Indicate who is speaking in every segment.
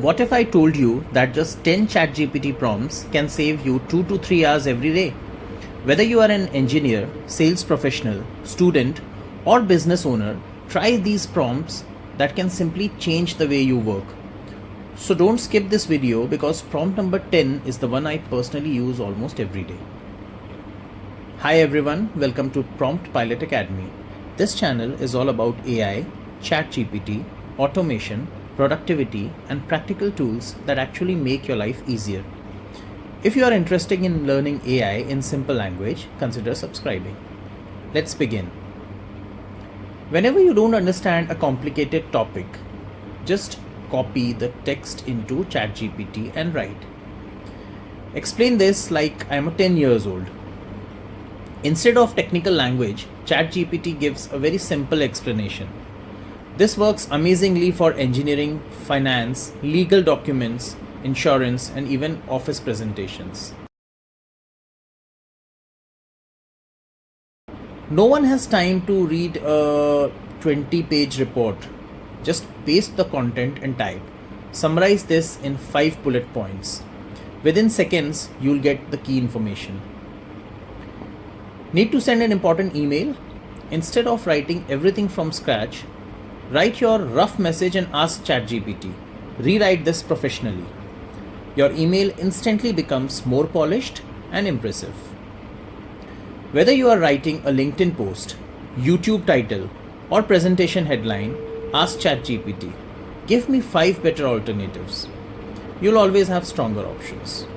Speaker 1: What if I told you that just 10 ChatGPT prompts can save you 2 to 3 hours every day? Whether you are an engineer, sales professional, student, or business owner, try these prompts that can simply change the way you work. So don't skip this video because prompt number 10 is the one I personally use almost every day. Hi everyone, welcome to Prompt Pilot Academy. This channel is all about AI, ChatGPT, automation, productivity, and practical tools that actually make your life easier. If you are interested in learning AI in simple language, consider subscribing. Let's begin. Whenever you don't understand a complicated topic, just copy the text into ChatGPT and write. Explain this like I'm 10 years old. Instead of technical language, ChatGPT gives a very simple explanation. This works amazingly for engineering, finance, legal documents, insurance, and even office presentations. No one has time to read a 20-page report. Just paste the content and type. Summarize this in 5 bullet points. Within seconds, you'll get the key information. Need to send an important email? Instead of writing everything from scratch, write your rough message and ask ChatGPT. Rewrite this professionally. Your email instantly becomes more polished and impressive. Whether you are writing a LinkedIn post, YouTube title, or presentation headline, ask ChatGPT. Give me 5 better alternatives. You'll always have stronger options.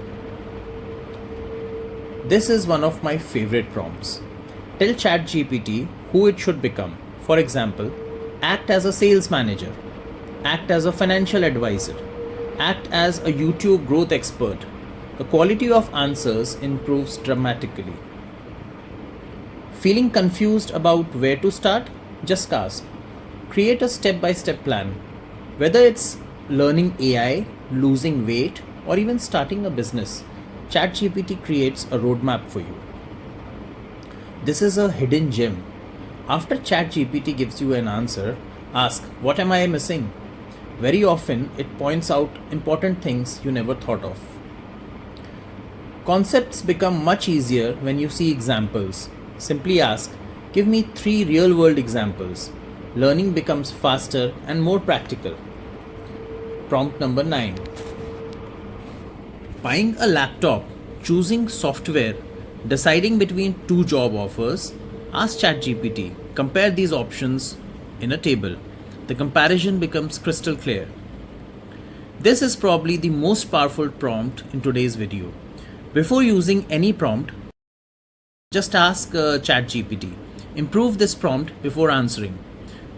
Speaker 1: This is one of my favorite prompts. Tell ChatGPT who it should become. For example, act as a sales manager, act as a financial advisor, act as a YouTube growth expert. The quality of answers improves dramatically. Feeling confused about where to start? Just ask. Create a step-by-step plan. Whether it's learning AI, losing weight, or even starting a business, ChatGPT creates a roadmap for you. This is a hidden gem. After ChatGPT gives you an answer, ask, what am I missing? Very often, it points out important things you never thought of. Concepts become much easier when you see examples. Simply ask, give me 3 real-world examples. Learning becomes faster and more practical. Prompt number 9. Buying a laptop, choosing software, deciding between 2 job offers, ask ChatGPT, compare these options in a table. The comparison becomes crystal clear. This is probably the most powerful prompt in today's video. Before using any prompt, just ask ChatGPT. Improve this prompt before answering.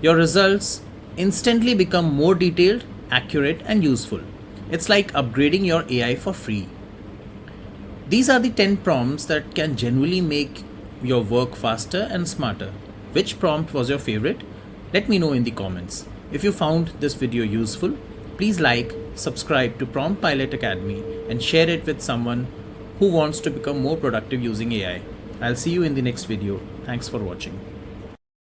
Speaker 1: Your results instantly become more detailed, accurate, and useful. It's like upgrading your AI for free. These are the 10 prompts that can genuinely make your work faster and smarter. Which prompt was your favorite? Let me know in the comments. If you found this video useful, please like, subscribe to Prompt Pilot Academy and share it with someone who wants to become more productive using AI. I'll see you in the next video. Thanks for watching.